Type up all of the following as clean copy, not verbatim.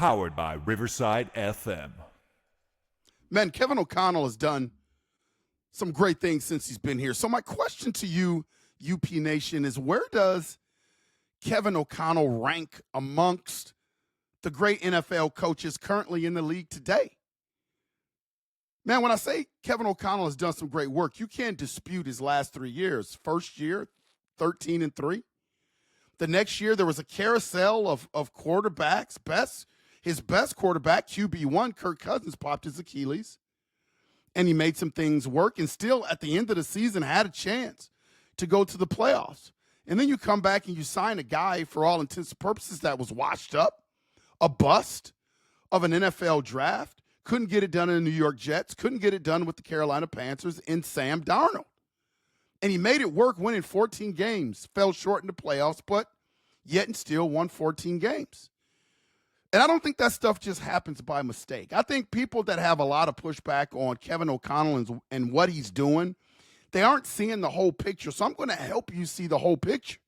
Powered by Riverside FM. Man, Kevin O'Connell has done some great things since he's been here. So my question to you, UP Nation, is where does Kevin O'Connell rank amongst the great NFL coaches currently in the league today? Man, when I say Kevin O'Connell has done some great work, you can't dispute his last 3 years. First year, 13-3. The next year, there was a carousel of quarterbacks. His best quarterback, QB1, Kirk Cousins, popped his Achilles, and he made some things work, and still at the end of the season had a chance to go to the playoffs. And then you come back and you sign a guy, for all intents and purposes, that was washed up, a bust of an NFL draft, couldn't get it done in the New York Jets, couldn't get it done with the Carolina Panthers, in Sam Darnold. And he made it work, winning 14 games, fell short in the playoffs, but yet and still won 14 games. And I don't think that stuff just happens by mistake. I think people that have a lot of pushback on Kevin O'Connell and what he's doing, they aren't seeing the whole picture. So I'm going to help you see the whole picture.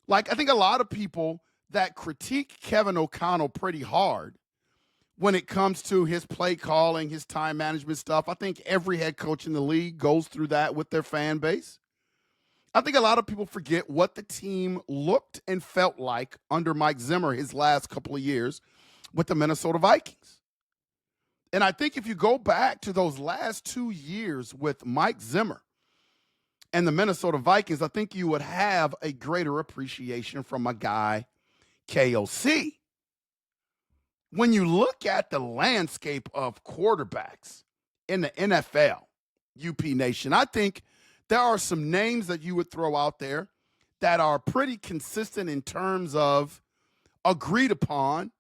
Like, I think a lot of people that critique Kevin O'Connell pretty hard when it comes to his play calling, his time management stuff. I think every head coach in the league goes through that with their fan base. I think a lot of people forget what the team looked and felt like under Mike Zimmer his last couple of years with the Minnesota Vikings. And I think if you go back to those last 2 years with Mike Zimmer and the Minnesota Vikings, I think you would have a greater appreciation from a guy, KOC. When you look at the landscape of quarterbacks in the NFL, UP Nation, I think there are some names that you would throw out there that are pretty consistent in terms of agreed upon,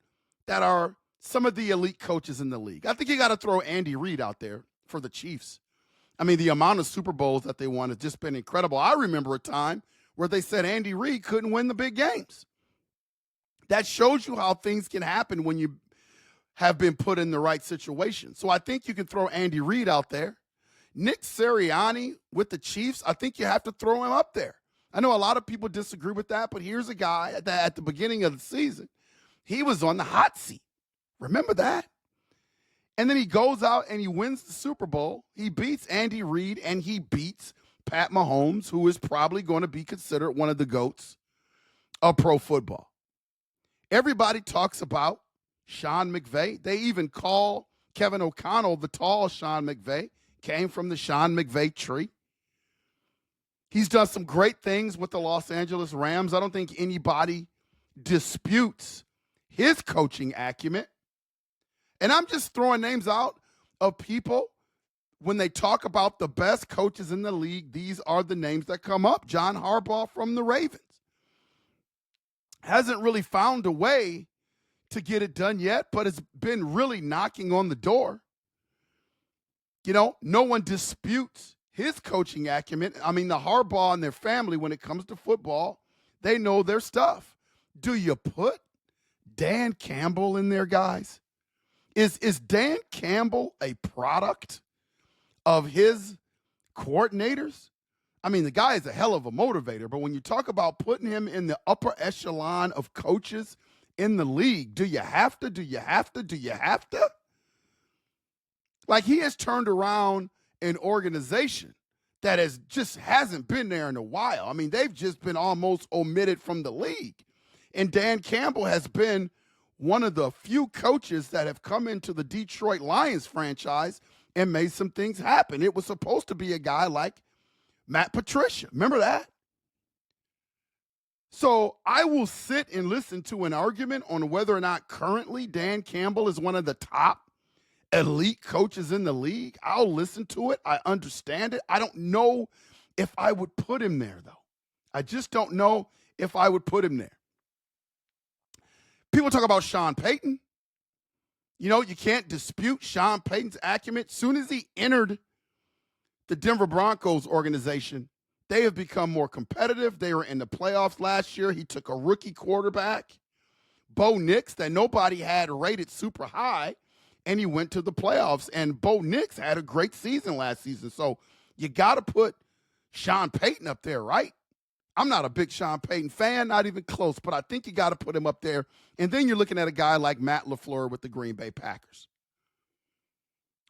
that are some of the elite coaches in the league. I think you got to throw Andy Reid out there for the Chiefs. I mean, the amount of Super Bowls that they won has just been incredible. I remember a time where they said Andy Reid couldn't win the big games. That shows you how things can happen when you have been put in the right situation. So I think you can throw Andy Reid out there. Nick Sirianni with the Chiefs, I think you have to throw him up there. I know a lot of people disagree with that, but here's a guy that at the beginning of the season, he was on the hot seat. Remember that? And then he goes out and he wins the Super Bowl. He beats Andy Reid and he beats Pat Mahomes, who is probably going to be considered one of the GOATs of pro football. Everybody talks about Sean McVay. They even call Kevin O'Connell the tall Sean McVay. Came from the Sean McVay tree. He's done some great things with the Los Angeles Rams. I don't think anybody disputes his coaching acumen. And I'm just throwing names out of people. When they talk about the best coaches in the league, these are the names that come up. John Harbaugh from the Ravens hasn't really found a way to get it done yet, but has been really knocking on the door. You know, no one disputes his coaching acumen. I mean, the Harbaugh and their family, when it comes to football, they know their stuff. Do you put Dan Campbell in there, guys? Is Dan Campbell a product of his coordinators? I mean, the guy is a hell of a motivator, but when you talk about putting him in the upper echelon of coaches in the league, do you have to? Do you have to? Do you have to? Like, he has turned around an organization that hasn't been there in a while. I mean, they've just been almost omitted from the league. And Dan Campbell has been one of the few coaches that have come into the Detroit Lions franchise and made some things happen. It was supposed to be a guy like Matt Patricia. Remember that? So I will sit and listen to an argument on whether or not currently Dan Campbell is one of the top elite coaches in the league. I'll listen to it. I understand it. I don't know if I would put him there, though. I just don't know if I would put him there. People talk about Sean Payton. You know, you can't dispute Sean Payton's acumen. As soon as he entered the Denver Broncos organization, they have become more competitive. They were in the playoffs last year. He took a rookie quarterback, Bo Nix, that nobody had rated super high, and he went to the playoffs. And Bo Nix had a great season last season. So you got to put Sean Payton up there, right? I'm not a big Sean Payton fan, not even close, but I think you got to put him up there. And then you're looking at a guy like Matt LaFleur with the Green Bay Packers.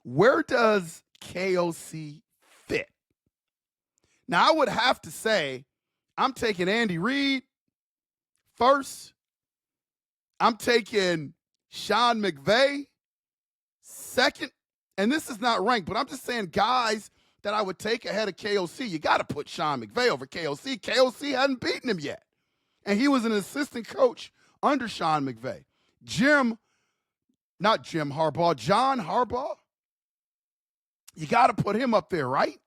Where does KOC fit? Now, I would have to say I'm taking Andy Reid first. I'm taking Sean McVay second. And this is not ranked, but I'm just saying guys that I would take ahead of KOC. You got to put Sean McVay over KOC. KOC hadn't beaten him yet. And he was an assistant coach under Sean McVay. John Harbaugh. You got to put him up there, right?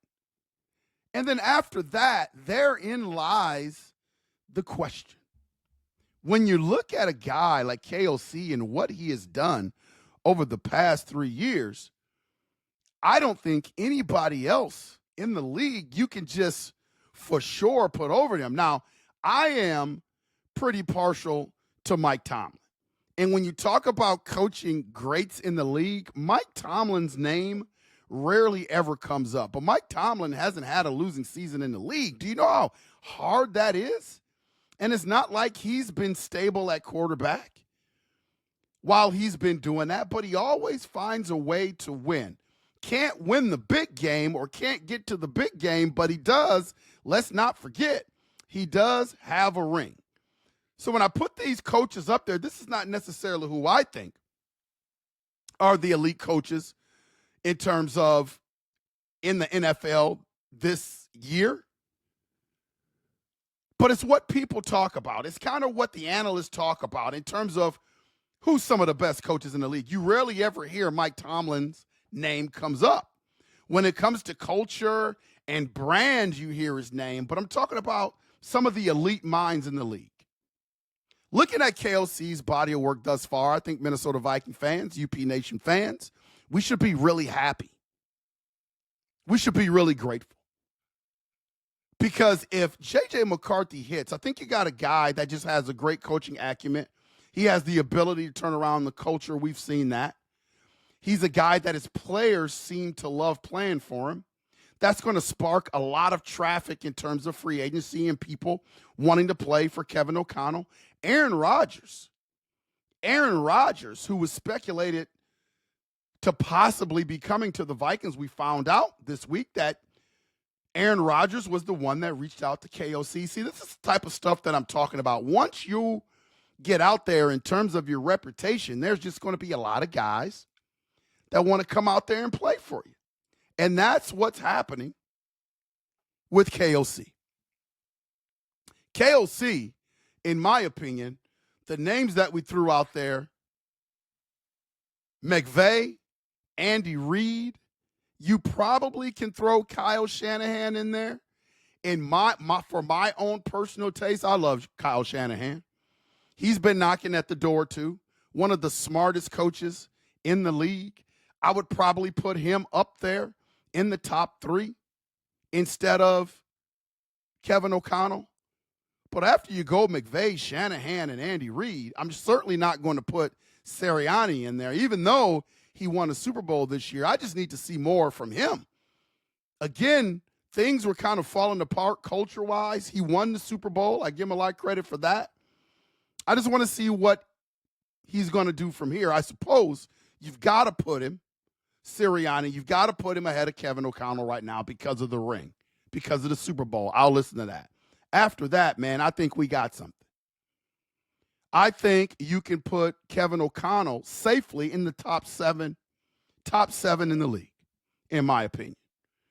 And then after that, therein lies the question. When you look at a guy like KOC and what he has done over the past 3 years, I don't think anybody else in the league you can just for sure put over them. Now, I am pretty partial to Mike Tomlin. And when you talk about coaching greats in the league, Mike Tomlin's name rarely ever comes up. But Mike Tomlin hasn't had a losing season in the league. Do you know how hard that is? And it's not like he's been stable at quarterback while he's been doing that, but he always finds a way to win. Can't win the big game or can't get to the big game, but he does, let's not forget, he does have a ring. So when I put these coaches up there, this is not necessarily who I think are the elite coaches in terms of in the NFL this year. But it's what people talk about. It's kind of what the analysts talk about in terms of who's some of the best coaches in the league. You rarely ever hear Mike Tomlin's name comes up. When it comes to culture and brand, you hear his name. But I'm talking about some of the elite minds in the league. Looking at KOC's body of work thus far, I think Minnesota Viking fans, UP Nation fans, we should be really happy. We should be really grateful. Because if J.J. McCarthy hits, I think you got a guy that just has a great coaching acumen. He has the ability to turn around the culture. We've seen that. He's a guy that his players seem to love playing for him. That's going to spark a lot of traffic in terms of free agency and people wanting to play for Kevin O'Connell. Aaron Rodgers, who was speculated to possibly be coming to the Vikings, we found out this week that Aaron Rodgers was the one that reached out to KOC. See, this is the type of stuff that I'm talking about. Once you get out there in terms of your reputation, there's just going to be a lot of guys that want to come out there and play for you. And that's what's happening with KOC. KOC, in my opinion, the names that we threw out there, McVay, Andy Reid, you probably can throw Kyle Shanahan in there. For my own personal taste, I love Kyle Shanahan. He's been knocking at the door too. One of the smartest coaches in the league. I would probably put him up there in the top 3 instead of Kevin O'Connell. But after you go McVay, Shanahan, and Andy Reid, I'm certainly not going to put Sirianni in there, even though he won a Super Bowl this year. I just need to see more from him. Again, things were kind of falling apart culture-wise. He won the Super Bowl. I give him a lot of credit for that. I just want to see what he's going to do from here. I suppose you've got to put him, Sirianni, you've got to put him ahead of Kevin O'Connell right now because of the ring, because of the Super Bowl. I'll listen to that. After that, man, I think we got something. I think you can put Kevin O'Connell safely in the top seven in the league, in my opinion.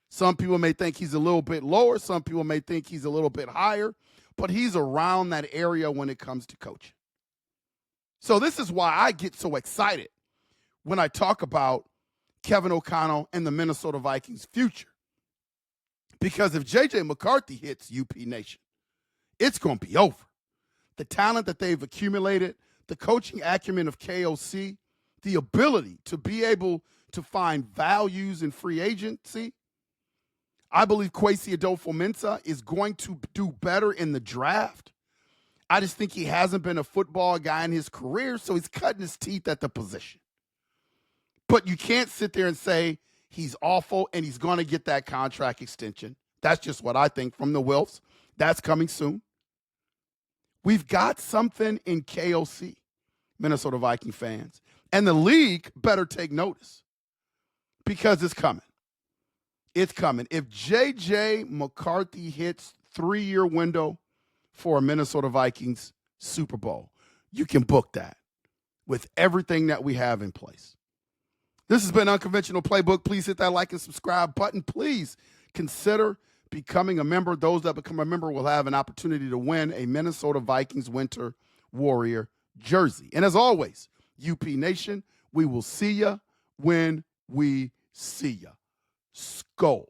Some people may think he's a little bit lower. Some people may think he's a little bit higher, but he's around that area when it comes to coaching. So this is why I get so excited when I talk about Kevin O'Connell and the Minnesota Vikings' future. Because if J.J. McCarthy hits UP Nation, it's going to be over. The talent that they've accumulated, the coaching acumen of KOC, the ability to be able to find values in free agency. I believe Kwesi Adolfo-Mensah is going to do better in the draft. I just think he hasn't been a football guy in his career, so he's cutting his teeth at the position. But you can't sit there and say he's awful and he's going to get that contract extension. That's just what I think from the Wilfs. That's coming soon. We've got something in KOC, Minnesota Viking fans. And the league better take notice because it's coming. It's coming. If J.J. McCarthy hits 3-year window for a Minnesota Vikings Super Bowl, you can book that with everything that we have in place. This has been Unconventional Playbook. Please hit that like and subscribe button. Please consider becoming a member. Those that become a member will have an opportunity to win a Minnesota Vikings Winter Warrior jersey. And as always, UP Nation, we will see ya when we see ya. Skol.